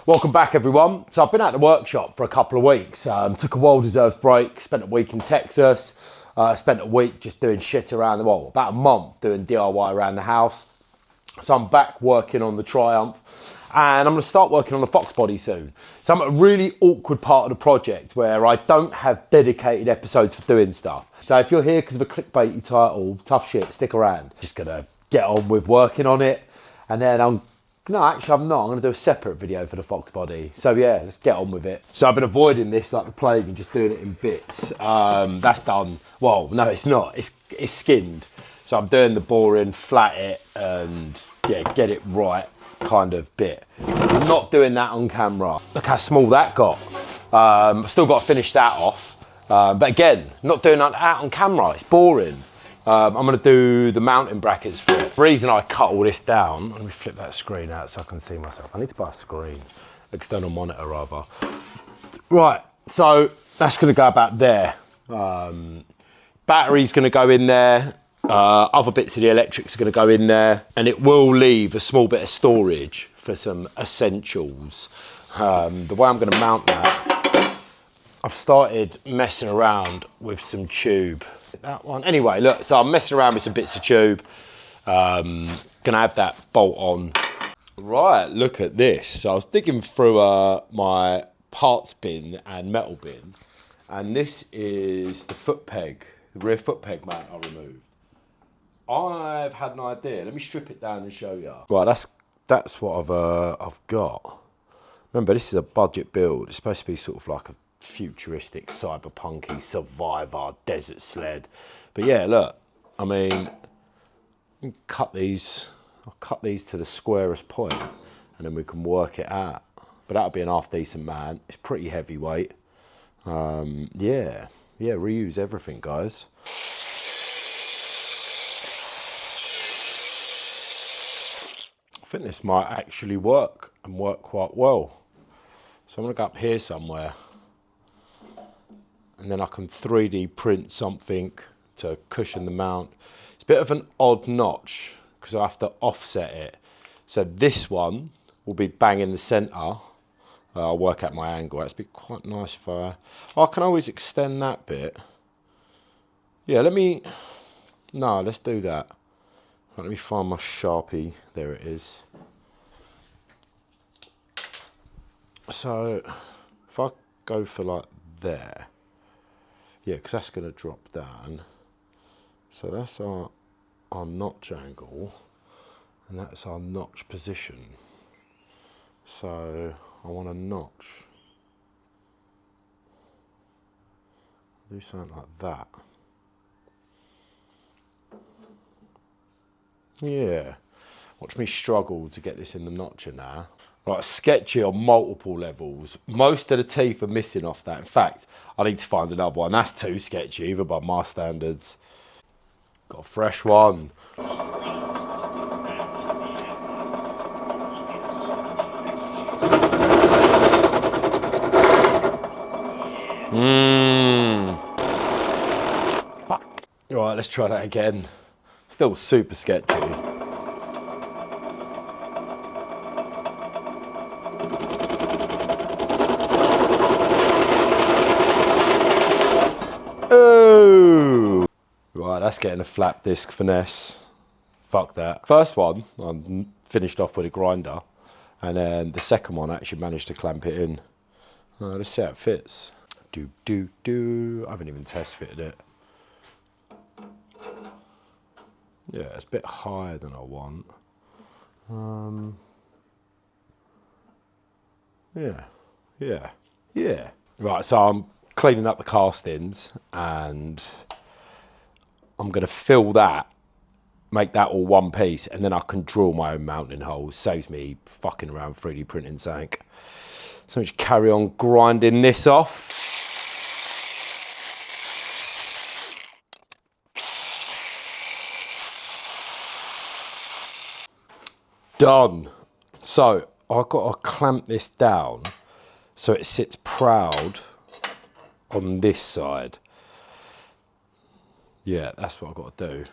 Welcome back everyone. So I've been at the workshop for a couple of weeks. Took a well-deserved break, spent a week in Texas, spent a week just doing shit around the world, about a month doing DIY around the house. So I'm back working on the Triumph and I'm gonna start working on the Fox body soon. So I'm at a really awkward part of the project where I don't have dedicated episodes for doing stuff. So if you're here because of a clickbaity title, tough shit, stick around. Just gonna get on with working on it and then no, actually I'm not. I'm gonna do a separate video for the Fox body. So yeah, let's get on with it. So I've been avoiding this like the plague and just doing it in bits. That's done. Well, no, it's not. It's skinned. So I'm doing the boring, flat it and yeah, get it right kind of bit. I'm not doing that on camera. Look how small that got. I've still got to finish that off. But again, not doing that on camera. It's boring. I'm going to do the mounting brackets for it. The reason I cut all this down, let me flip that screen out so I can see myself. I need to buy a screen, external monitor rather. Right, so that's going to go about there. Battery's going to go in there. Other bits of the electrics are going to go in there. And it will leave a small bit of storage for some essentials. The way I'm going to mount that, I've started messing around with some tube. That one. Anyway, look, so I'm messing around with some bits of tube. Gonna have that bolt on. Right, look at this. So I was digging through my parts bin and metal bin, and this is the foot peg, the rear foot peg mount I removed. I've had an idea. Let me strip it down and show you. Right, that's what I've got. Remember, this is a budget build. It's supposed to be sort of like a futuristic, cyberpunky survivor desert sled. But yeah, look, I mean, I'll cut these to the squarest point and then we can work it out. But that'll be an half decent mount. It's pretty heavyweight. Yeah, reuse everything, guys. I think this might actually work and work quite well. So I'm gonna go up here somewhere and then I can 3D print something to cushion the mount. It's a bit of an odd notch because I have to offset it. So this one will be bang in the center. I'll work out my angle. It's be quite nice if I can always extend that bit. Yeah, let's do that. Let me find my Sharpie. There it is. So if I go for like there, yeah, because that's going to drop down. So that's our notch angle, and that's our notch position. So I want a notch. Do something like that. Yeah. Watch me struggle to get this in the notcher now. Right, sketchy on multiple levels. Most of the teeth are missing off that. In fact, I need to find another one. That's too sketchy, even by my standards. Got a fresh one. Fuck. Right, let's try that again. Still super sketchy. Oh! Right, that's getting a flap disc finesse. Fuck that. First one, I finished off with a grinder, and then the second one I actually managed to clamp it in. Let's see how it fits. I haven't even test fitted it. Yeah, it's a bit higher than I want. Yeah. Right, so I'm cleaning up the castings and I'm going to fill that, make that all one piece, and then I can drill my own mounting holes. Saves me fucking around 3D printing something. So just carry on grinding this off. Done. So I've got to clamp this down so it sits proud on this side. Yeah, that's what I've got to do.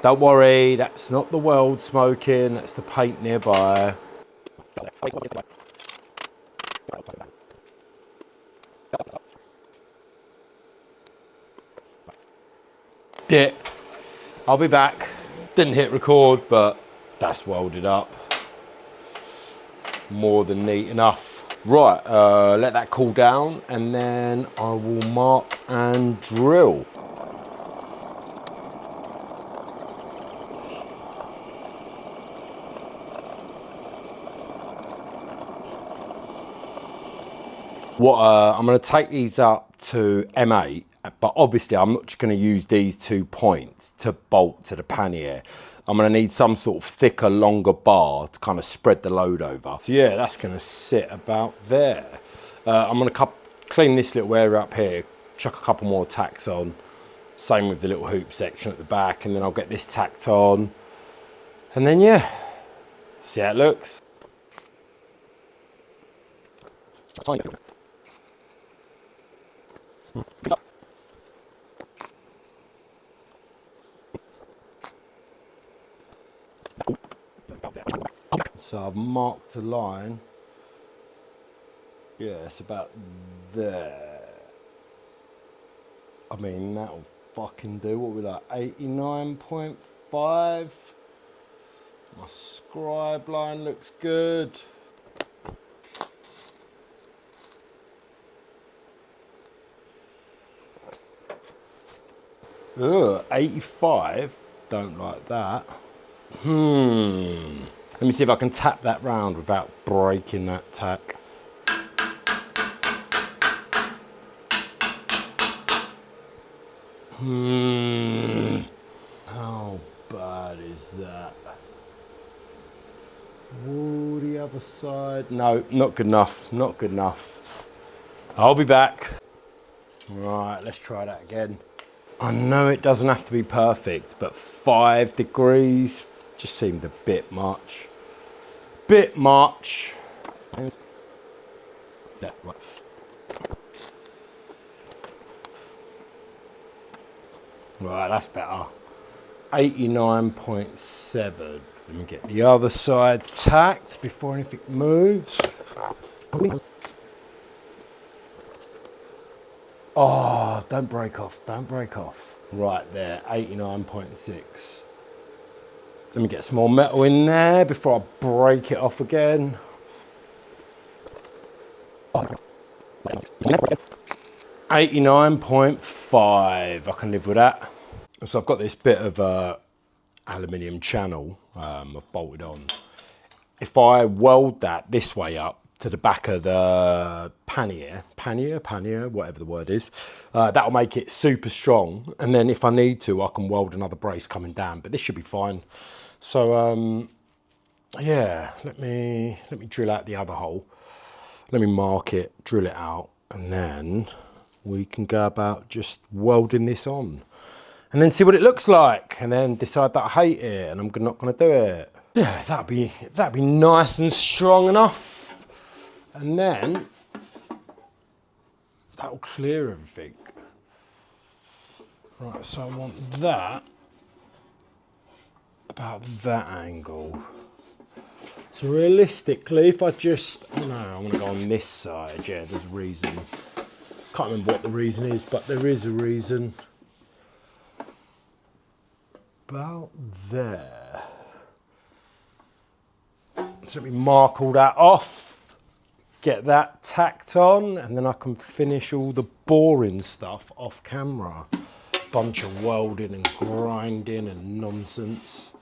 Don't worry, that's not the weld smoking, that's the paint nearby. Yeah, I'll be back. Didn't hit record, but that's welded up. More than neat enough. Right, let that cool down and then I will mark and drill. I'm going to take these up to M8, but obviously I'm not just going to use these 2 points to bolt to the pannier. I'm going to need some sort of thicker, longer bar to kind of spread the load over. So yeah, that's going to sit about there. I'm going to clean this little area up here, chuck a couple more tacks on. Same with the little hoop section at the back, and then I'll get this tacked on. And then yeah, see how it looks. So I've marked a line. Yeah, it's about there. I mean, that'll fucking do. What we like, 89.5. My scribe line looks good. Ugh, 85. Don't like that. Let me see if I can tap that round without breaking that tack. How bad is that? Ooh, the other side. No, not good enough. Not good enough. I'll be back. Right, let's try that again. I know it doesn't have to be perfect, but 5 degrees just seemed a bit much. Bit much. That right. Right, that's better. 89.7. Let me get the other side tacked before anything moves. Oh, don't break off, don't break off. Right there, 89.6. Let me get some more metal in there before I break it off again. 89.5, I can live with that. So I've got this bit of aluminium channel I've bolted on. If I weld that this way up to the back of the pannier, whatever the word is, that'll make it super strong. And then if I need to, I can weld another brace coming down, but this should be fine. So yeah, let me drill out the other hole. Let me mark it, drill it out, and then we can go about just welding this on. And then see what it looks like, and then decide that I hate it and I'm not gonna do it. Yeah, that'd be nice and strong enough. And then that'll clear everything. Right, so I want that about that angle. So realistically, if I just, oh no, I want to go on this side. Yeah, there's a reason. Can't remember what the reason is, but there is a reason. About there. So let me mark all that off, get that tacked on, and then I can finish all the boring stuff off camera. Bunch of welding and grinding and nonsense.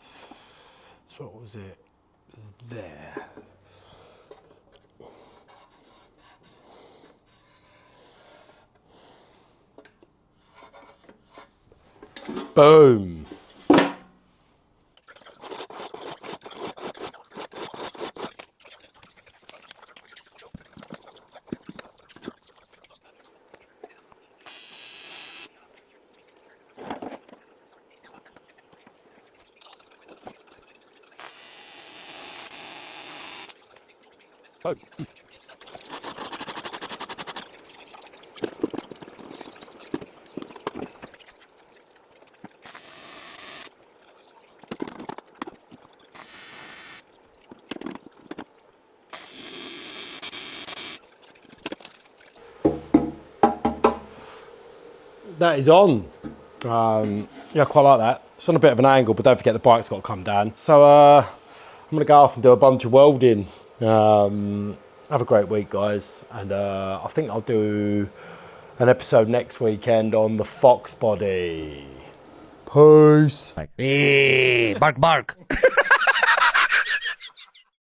So what was it? It was there. Boom. Boom. that is on. Yeah, I quite like that. It's on a bit of an angle, but don't forget the bike's got to come down. So I'm gonna go off and do a bunch of welding. Have a great week, guys, and I think I'll do an episode next weekend on the Fox body. Peace. Hey, bark, bark.